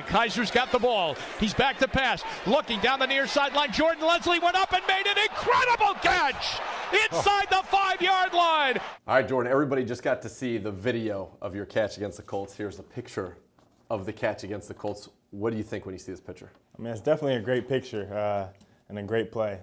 Kaiser's got the ball. He's back to pass. Looking down the near sideline. Jordan Leslie went up and made an incredible catch inside the 5-yard line. All right, Jordan, everybody just got to see the video of your catch against the Colts. Here's a picture of the catch against the Colts. What do you think when you see this picture? I mean, it's definitely a great picture and a great play.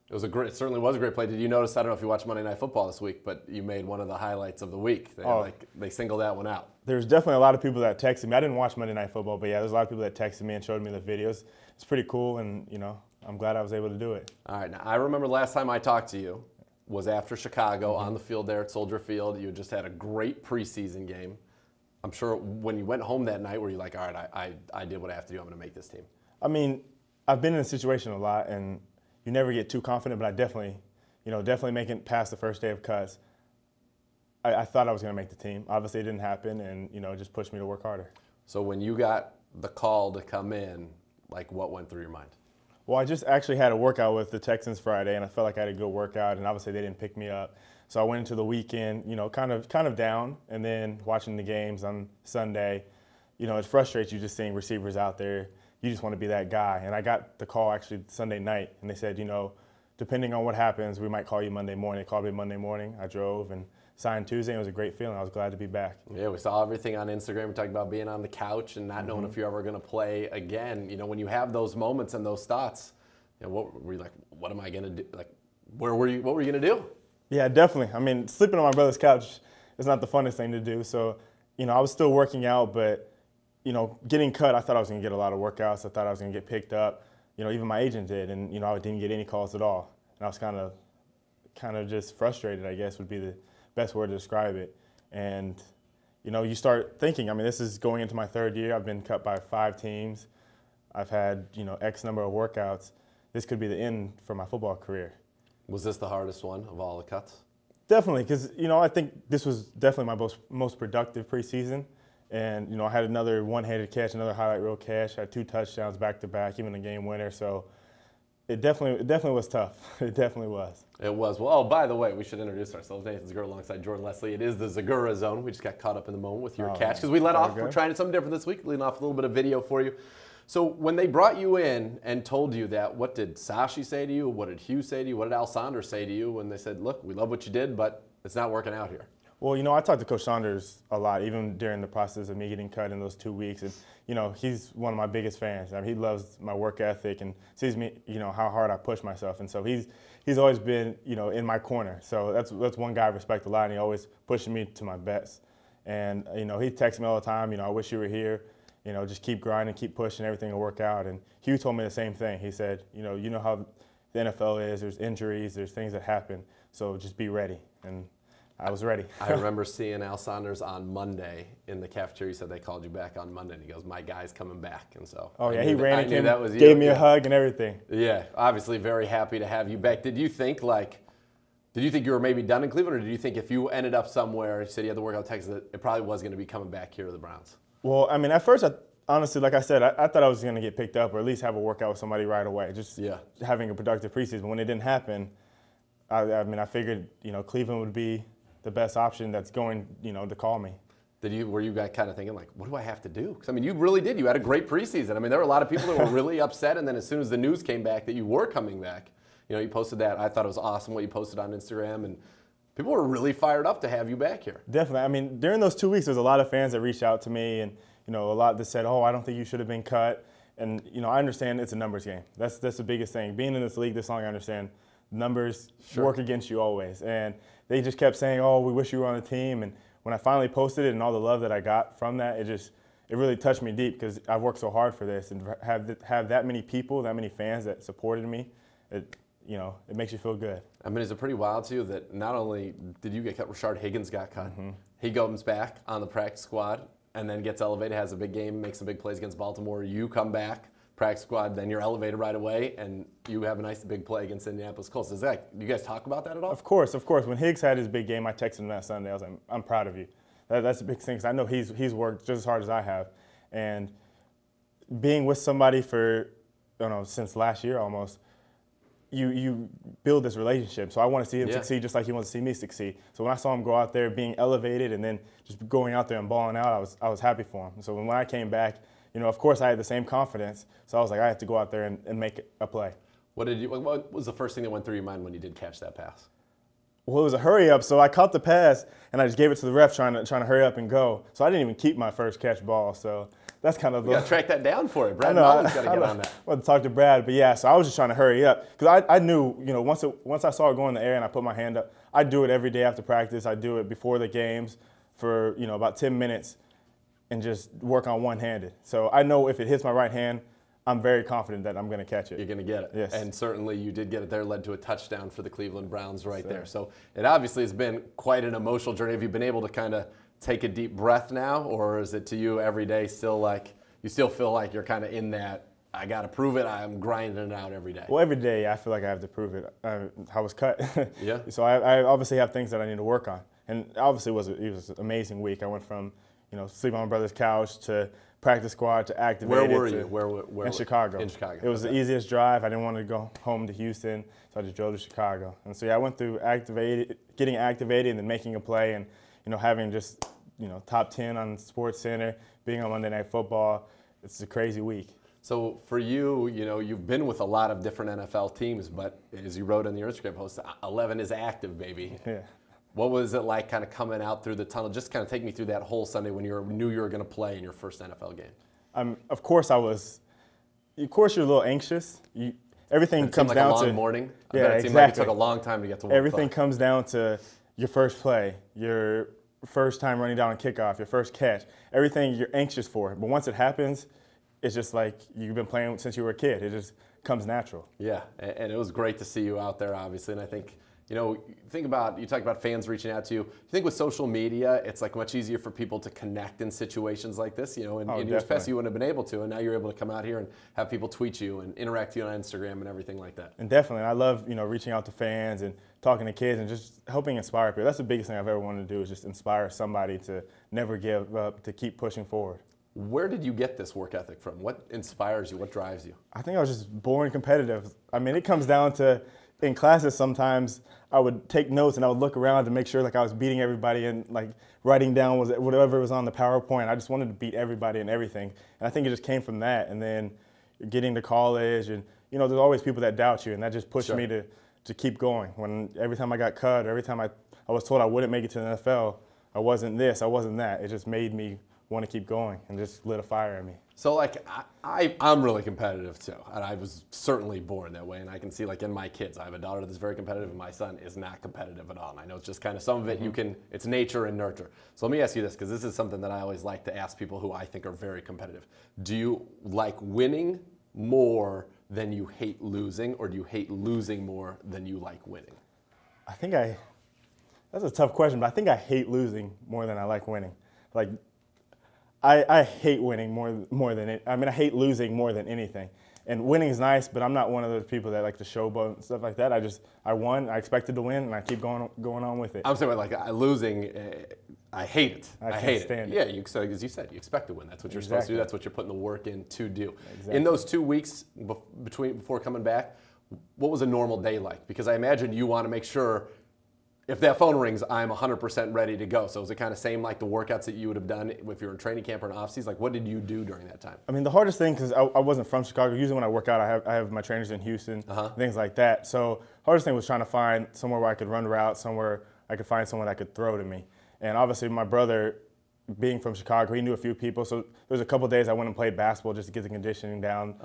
It certainly was a great play. Did you notice, I don't know if you watched Monday Night Football this week, but you made one of the highlights of the week. They singled that one out. There's definitely a lot of people that texted me. I didn't watch Monday Night Football, but yeah, there's a lot of people that texted me and showed me the videos. It's pretty cool, and I'm glad I was able to do it. All right, now I remember last time I talked to you was after Chicago on the field there at Soldier Field. You just had a great preseason game. I'm sure when you went home that night, were you like, all right, I did what I have to do. I'm going to make this team. I mean, I've been in a situation a lot, and you never get too confident, but I definitely making it past the first day of cuts. I thought I was going to make the team. Obviously, it didn't happen, and it just pushed me to work harder. So when you got the call to come in, like what went through your mind? Well, I just actually had a workout with the Texans Friday, and I felt like I had a good workout, and obviously they didn't pick me up. So I went into the weekend, kind of down, and then watching the games on Sunday, it frustrates you just seeing receivers out there. You just want to be that guy. And I got the call actually Sunday night, and they said, depending on what happens, we might call you Monday morning. They called me Monday morning. I drove and signed Tuesday. It was a great feeling. I was glad to be back. Yeah, we saw everything on Instagram. We talked about being on the couch and not knowing if you're ever going to play again. When you have those moments and those thoughts, what were you like? What am I going to do? Like, what were you going to do? Yeah, definitely. I mean, sleeping on my brother's couch is not the funnest thing to do. So, I was still working out, but getting cut, I thought I was going to get a lot of workouts. I thought I was going to get picked up. Even my agent did, and I didn't get any calls at all. And I was kind of just frustrated, I guess would be the best word to describe it. And you start thinking, I mean, this is going into my 3rd year. I've been cut by 5 teams. I've had X number of workouts. This could be the end for my football career. Was this the hardest one of all the cuts? Definitely, because I think this was definitely my most productive preseason. And I had another one-handed catch, another highlight reel catch. I had 2 touchdowns back to back, even a game winner. So it definitely was tough. It definitely was. It was. Well, oh, by the way, we should introduce ourselves. Nathan Zegura alongside Jordan Leslie. It is the Zegura zone. We just got caught up in the moment with your catch because we let off. We're trying something different this week. Leading off a little bit of video for you. So when they brought you in and told you that, what did Sashi say to you? What did Hugh say to you? What did Al Saunders say to you when they said, look, we love what you did, but it's not working out here? Well, I talked to Coach Saunders a lot, even during the process of me getting cut in those 2 weeks. And, he's one of my biggest fans. I mean, he loves my work ethic and sees me, how hard I push myself. And so he's always been, in my corner. So that's one guy I respect a lot, and he always pushes me to my best. And, he texts me all the time, I wish you were here. Just keep grinding, keep pushing, everything will work out. And Hugh told me the same thing. He said, you know how the NFL is, there's injuries, there's things that happen, so just be ready. And I was ready. I remember seeing Al Saunders on Monday in the cafeteria. He said they called you back on Monday, and he goes, my guy's coming back. And so he ran into him, that was you. Gave me a hug and everything. Yeah, obviously very happy to have you back. Did you think you were maybe done in Cleveland, or did you think if you ended up somewhere, you said you had to work out Texas, that it probably was going to be coming back here to the Browns? Well, I mean, at first, honestly, like I said, I thought I was going to get picked up or at least have a workout with somebody right away, just having a productive preseason. When it didn't happen, I figured, Cleveland would be the best option that's going, to call me. Were you guys kind of thinking, like, what do I have to do? Because, I mean, you really did. You had a great preseason. I mean, there were a lot of people that were really upset, and then as soon as the news came back that you were coming back, you posted that. I thought it was awesome what you posted on Instagram, and people were really fired up to have you back here. Definitely. I mean, during those 2 weeks, there was a lot of fans that reached out to me, and a lot that said, oh, I don't think you should have been cut. And, I understand it's a numbers game. That's the biggest thing. Being in this league this long, I understand numbers work against you always. And they just kept saying, oh, we wish you were on the team. And when I finally posted it and all the love that I got from that, it really touched me deep because I've worked so hard for this. And have that many people, that many fans that supported me, it makes you feel good. I mean, is it pretty wild to you that not only did you get cut, Rashard Higgins got cut. He comes back on the practice squad and then gets elevated, has a big game, makes some big plays against Baltimore. You come back, practice squad, then you're elevated right away, and you have a nice big play against Indianapolis Colts. Do you guys talk about that at all? Of course. When Higgs had his big game, I texted him that Sunday. I was like, I'm proud of you. That's a big thing because I know he's worked just as hard as I have. And being with somebody for, since last year almost, you build this relationship. So I want to see him succeed just like he wants to see me succeed. So when I saw him go out there being elevated and then just going out there and balling out, I was happy for him. So when I came back, of course I had the same confidence. So I was like, I have to go out there and make a play. What was the first thing that went through your mind when you did catch that pass? Well, it was a hurry up, so I caught the pass and I just gave it to the ref trying to hurry up and go. So I didn't even keep my first catch ball. So that's kind of you got to track that down for it. Brad Mullen's got to get on that. I want to talk to Brad, but yeah. So I was just trying to hurry up because I knew, once I saw it go in the air and I put my hand up, I do it every day after practice. I do it before the games for about 10 minutes and just work on one-handed. So I know if it hits my right hand, I'm very confident that I'm going to catch it. You're going to get it. Yes. And certainly you did get it there, led to a touchdown for the Cleveland Browns there. So it obviously has been quite an emotional journey. Have you been able to kind of take a deep breath now, or is it to you every day still like you still feel like you're kind of in that, I got to prove it, I'm grinding it out every day? Well, every day I feel like I have to prove it. I was cut. Yeah. So I obviously have things that I need to work on. And obviously it was an amazing week. I went from, sleeping on my brother's couch to practice squad to activated. Where were you? Where in Chicago. In Chicago. It was the easiest drive. I didn't want to go home to Houston, so I just drove to Chicago. And so yeah, I went through getting activated and then making a play and, having just, top 10 on Sports Center, being on Monday Night Football. It's a crazy week. So for you, you've been with a lot of different NFL teams, but as you wrote in your Instagram post, 11 is active, baby. Yeah. What was it like kind of coming out through the tunnel? Just kind of take me through that whole Sunday when you knew you were going to play in your first NFL game. Of course I was. Of course you're a little anxious. Everything comes down to. It seemed like a long morning. Yeah, I bet it seemed like it took a long time to get to one Everything comes down to your first play, your first time running down a kickoff, your first catch. Everything you're anxious for. But once it happens, it's just like you've been playing since you were a kid. It just comes natural. Yeah, and it was great to see you out there, obviously. And I think, you talk about fans reaching out to you. You think with social media, it's like much easier for people to connect in situations like this. In years past, you wouldn't have been able to, and now you're able to come out here and have people tweet you and interact with you on Instagram and everything like that. And definitely, I love reaching out to fans and talking to kids and just helping inspire people. That's the biggest thing I've ever wanted to do is just inspire somebody to never give up, to keep pushing forward. Where did you get this work ethic from? What inspires you? What drives you? I think I was just born competitive. I mean, it comes down to in classes sometimes I would take notes and I would look around to make sure like I was beating everybody and like writing down whatever was on the PowerPoint. I just wanted to beat everybody and everything. And I think it just came from that. And then getting to college and, there's always people that doubt you and that just pushed me to keep going. When every time I got cut, or every time I was told I wouldn't make it to the NFL, I wasn't this, I wasn't that. It just made me want to keep going and just lit a fire in me. So I'm really competitive too, and I was certainly born that way, and I can see in my kids, I have a daughter that's very competitive and my son is not competitive at all. And I know it's just kind of some of it it's nature and nurture. So let me ask you this, because this is something that I always like to ask people who I think are very competitive. Do you like winning more than you hate losing, or do you hate losing more than you like winning? That's a tough question, but I think I hate losing more than I like winning. I hate winning more than it. I mean, I hate losing more than anything. And winning is nice, but I'm not one of those people that like to showboat and stuff like that. I won, I expected to win, and I keep going on with it. I'm saying losing, I hate it. I hate stand it. Yeah, as you said, you expect to win. That's what you're supposed to do. That's what you're putting the work in to do. Exactly. In those 2 weeks before coming back, what was a normal day like? Because I imagine you want to make sure if that phone rings, I'm 100% ready to go. So is it kind of same like the workouts that you would have done if you were in training camp or in off-season? What did you do during that time? I mean, the hardest thing, because I wasn't from Chicago. Usually when I work out, I have my trainers in Houston, things like that. So hardest thing was trying to find somewhere where I could run routes, somewhere I could find someone that could throw to me. And obviously my brother, being from Chicago, he knew a few people. So there was a couple days I went and played basketball just to get the conditioning down.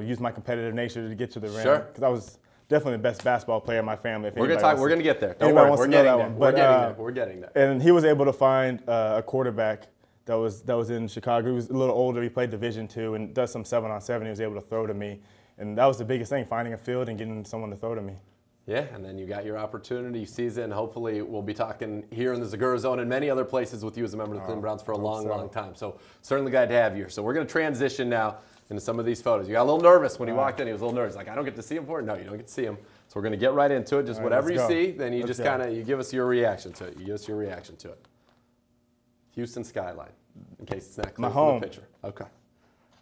Use my competitive nature to get to the rim. Sure. Because I was definitely the best basketball player in my family. We're going to get there. Don't worry. We're getting there. We're getting there. And he was able to find a quarterback that was in Chicago. He was a little older. He played Division II and does some 7-on-7. He was able to throw to me. And that was the biggest thing, finding a field and getting someone to throw to me. Yeah, and then you got your opportunity season. Hopefully we'll be talking here in the Zegura Zone and many other places with you as a member of the Cleveland Browns for a long time. So certainly glad to have you here. So we're going to transition now into some of these photos. You got a little nervous when he walked in. He was a little nervous. I don't get to see him for it? No, you don't get to see him. So we're going to get right into it. Just whatever you see, then you just kind of you give us your reaction to it. You give us your reaction to it. Houston skyline, in case it's not clear from the picture. Okay.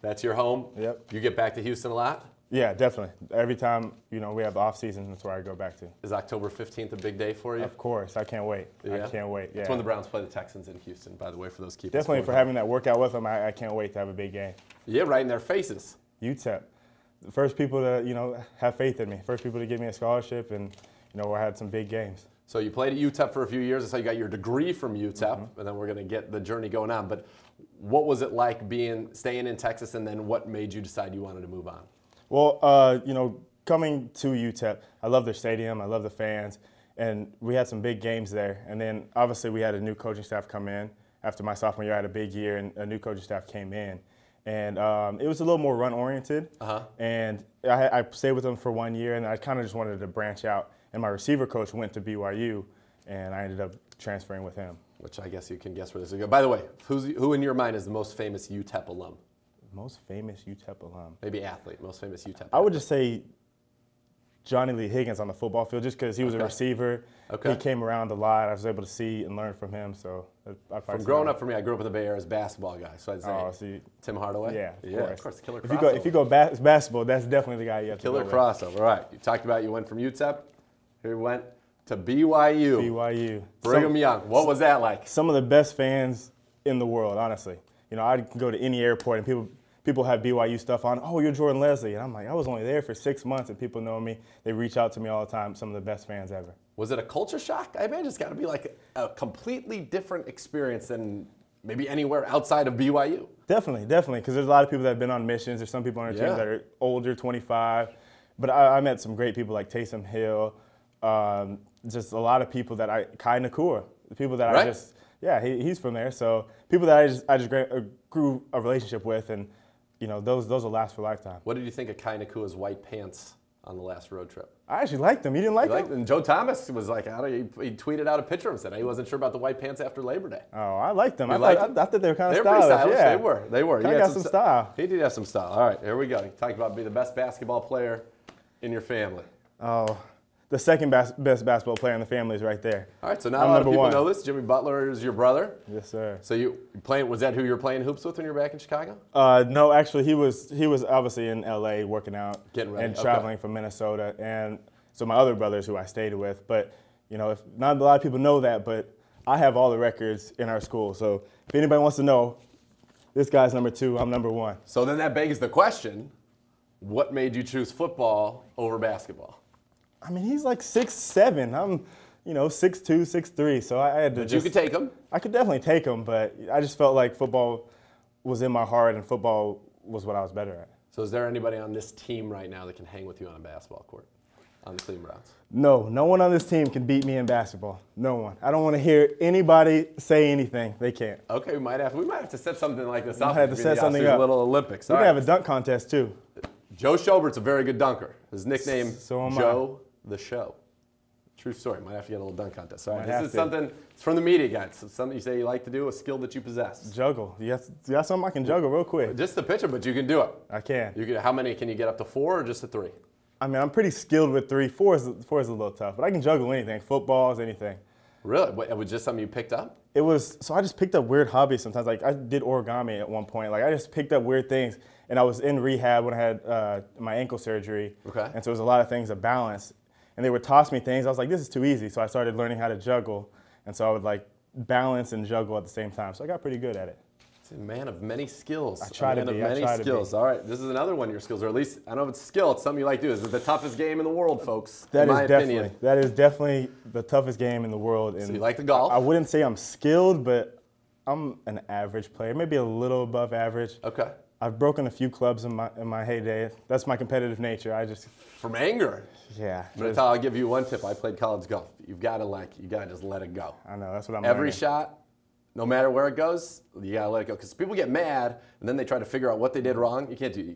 That's your home? Yep. You get back to Houston a lot? Yeah, definitely. Every time, we have the off season, that's where I go back to. Is October 15th a big day for you? Of course. I can't wait. Yeah. I can't wait. Yeah. It's when the Browns play the Texans in Houston, by the way, for those keepers. Definitely for having that workout with them, I can't wait to have a big game. Yeah, right in their faces. UTEP. The first people to, have faith in me. First people to give me a scholarship, and, I had some big games. So you played at UTEP for a few years. That's how you got your degree from UTEP, and then we're going to get the journey going on. But what was it like staying in Texas, and then what made you decide you wanted to move on? Well, coming to UTEP, I love their stadium. I love the fans, and we had some big games there. And then obviously we had a new coaching staff come in. After my sophomore year, I had a big year, and a new coaching staff came in. And it was a little more run-oriented. And I stayed with them for 1 year, and I kind of just wanted to branch out. And my receiver coach went to BYU, and I ended up transferring with him. Which I guess you can guess where this is going. By the way, who in your mind is the most famous UTEP alum? Most famous UTEP alum? Maybe athlete, most famous UTEP athlete. I would just say Johnny Lee Higgins on the football field, just because he was a receiver. He came around a lot. I was able to see and learn from him. So from growing up for me, I grew up in the Bay Area as a basketball guy. So I'd say Tim Hardaway. Yeah, of course. Killer crossover. If you go basketball, that's definitely the guy you have to go with. Killer crossover. All right. You talked about you went from UTEP. Here you went to BYU. BYU. Brigham Young. What was that like? Some of the best fans in the world, honestly. I can go to any airport and people have BYU stuff on. Oh, you're Jordan Leslie. And I'm like, I was only there for 6 months, and people know me. They reach out to me all the time. Some of the best fans ever. Was it a culture shock? I imagine it's got to be like a completely different experience than maybe anywhere outside of BYU. Definitely, because there's a lot of people that have been on missions. There's some people on our team that are older, 25. But I met some great people like Taysom Hill, just a lot of people that Kai Nakua, people that he's from there. So people that I just grew a relationship with, and those will last for a lifetime. What did you think of Kai Nakua's white pants on the last road trip? I actually liked them. You didn't like them? And Joe Thomas was like, he tweeted out a picture of him, said he wasn't sure about the white pants after Labor Day. Oh, I liked them. I thought they were kind of stylish. Pretty stylish. Yeah. They were. He got some style. He did have some style. All right, here we go. You talked about being the best basketball player in your family. Oh, the second best basketball player in the family is right there. All right, so not a lot of people know this. Jimmy Butler is your brother. Yes, sir. So was that who you were playing hoops with when you were back in Chicago? No, actually, he was obviously in LA working out, getting ready, and traveling from Minnesota. And so my other brothers who I stayed with, but if not a lot of people know that, but I have all the records in our school. So if anybody wants to know, this guy's number 2, I'm number 1. So then that begs the question, what made you choose football over basketball? I mean, he's like 6'7". I'm, 6'2", 6'3". So I had to. But you could take him. I could definitely take him, but I just felt like football was in my heart, and football was what I was better at. So is there anybody on this team right now that can hang with you on a basketball court on the Cleveland Browns? No one on this team can beat me in basketball. No one. I don't want to hear anybody say anything. They can't. Okay, we might have to set something like this up. We have to set something up. Little Olympics. We can have a dunk contest too. Joe Schobert's a very good dunker. His nickname, Joe the Show. True story. Might have to get a little dunk contest. All right, this is something, it's from the media guys. It's something you say you like to do, a skill that you possess. Juggle. You got something I can juggle real quick. Just the pitcher, but you can do it. I can. How many can you get up to 4 or just a 3? I mean, I'm pretty skilled with 3. 4 is a little tough, but I can juggle anything, footballs, anything. Really? It was just something you picked up? It was, so I just picked up weird hobbies sometimes. Like I did origami at one point. Like I just picked up weird things. And I was in rehab when I had my ankle surgery. Okay. And so it was a lot of things to balance. And they would toss me things. I was like, this is too easy. So I started learning how to juggle. And so I would like balance and juggle at the same time. So I got pretty good at it. It's a man of many skills. I try to be. Many skills. All right, this is another one of your skills, or at least, I don't know if it's a skill, it's something you like to do. This is the toughest game in the world, folks, in my opinion. That is definitely the toughest game in the world. And so you like the golf? I wouldn't say I'm skilled, but I'm an average player, maybe a little above average. Okay. I've broken a few clubs in my heyday. That's my competitive nature. From anger. Yeah. I'll give you one tip. I played college golf. You gotta just let it go. I know, that's what I'm Every learning. shot, no matter where it goes, you gotta let it go. Because people get mad and then they try to figure out what they did wrong. You can't do.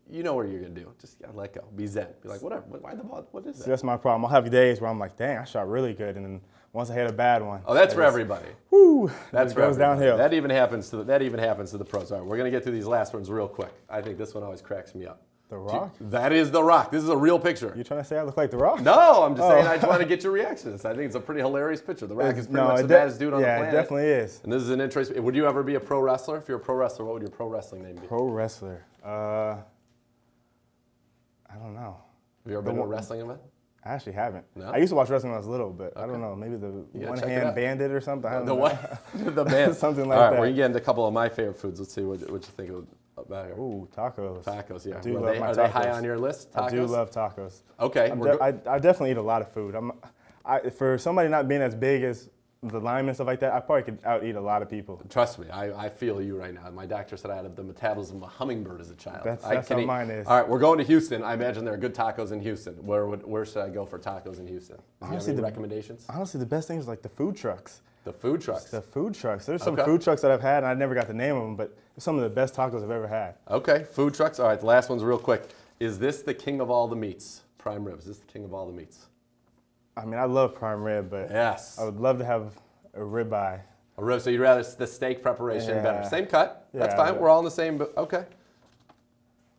You know what you're gonna do. Just gotta let go. Be zen. Be like, whatever. Why the ball? What is that? See, that's my problem. I'll have days where I'm like, dang, I shot really good, and then once I hit a bad one. Oh, that's for everybody. Whoo! That's for everybody. It goes downhill. That even happens to the pros. All right, we're gonna get through these last ones real quick. I think this one always cracks me up. The Rock? That is The Rock. This is a real picture. You trying to say I look like The Rock? No, I'm just saying I just want to get your reactions. I think it's a pretty hilarious picture. The Rock is pretty much the baddest dude on the planet. Yeah, it definitely is. And this is an interesting. Would you ever be a pro wrestler? If you're a pro wrestler, what would your pro wrestling name be? Pro wrestler. I don't know. Have you ever been to a wrestling event? I actually haven't. No? I used to watch wrestling when I was little, but I don't know. Maybe the one-hand bandit or something. I don't The know. what? The band. Something like All right, that. we're going to get into a couple of my favorite foods. Let's see what you think about here. Ooh, tacos. Tacos, yeah. I do love my are tacos. they high on your list, tacos? I do love tacos. Okay. I definitely eat a lot of food. For somebody not being as big as the lineman and stuff like that, I probably could out-eat a lot of people. Trust me, I feel you right now. My doctor said I had the metabolism of a hummingbird as a child. That's how mine is. All right, we're going to Houston. I imagine there are good tacos in Houston. Where should I go for tacos in Houston? Honestly, any recommendations? Honestly, the best thing is like the food trucks. The food trucks? The food trucks. There's some food trucks that I've had, and I never got the name of them, but some of the best tacos I've ever had. Okay, food trucks. All right, the last one's real quick. Is this the king of all the meats? Prime rib, is this the king of all the meats? I mean, I love prime rib, but yes. I would love to have a ribeye. A rib, so you'd rather the steak preparation better. Same cut, that's Yeah, fine. We're all in the same, okay.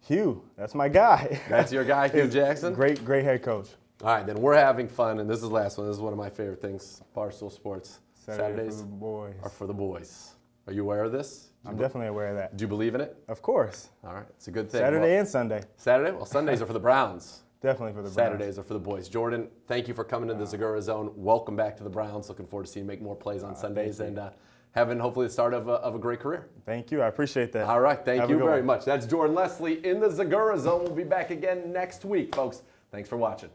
Hugh, that's my guy. That's your guy, Hugh Jackson? Great head coach. All right, then we're having fun, and this is the last one. This is one of my favorite things, Barstool Sports. Saturdays for the boys. Are for the boys. Are you aware of this? I'm definitely aware of that. Do you believe in it? Of course. All right, it's a good thing. Saturday and Sunday. Saturday? Well, Sundays are for the Browns. Definitely for the Browns. Saturdays are for the boys. Jordan, thank you for coming to the Zegura Zone. Welcome back to the Browns. Looking forward to seeing you make more plays on Sundays and having hopefully the start of a great career. Thank you. I appreciate that. All right. Thank you very much. That's Jordan Leslie in the Zegura Zone. We'll be back again next week, folks. Thanks for watching.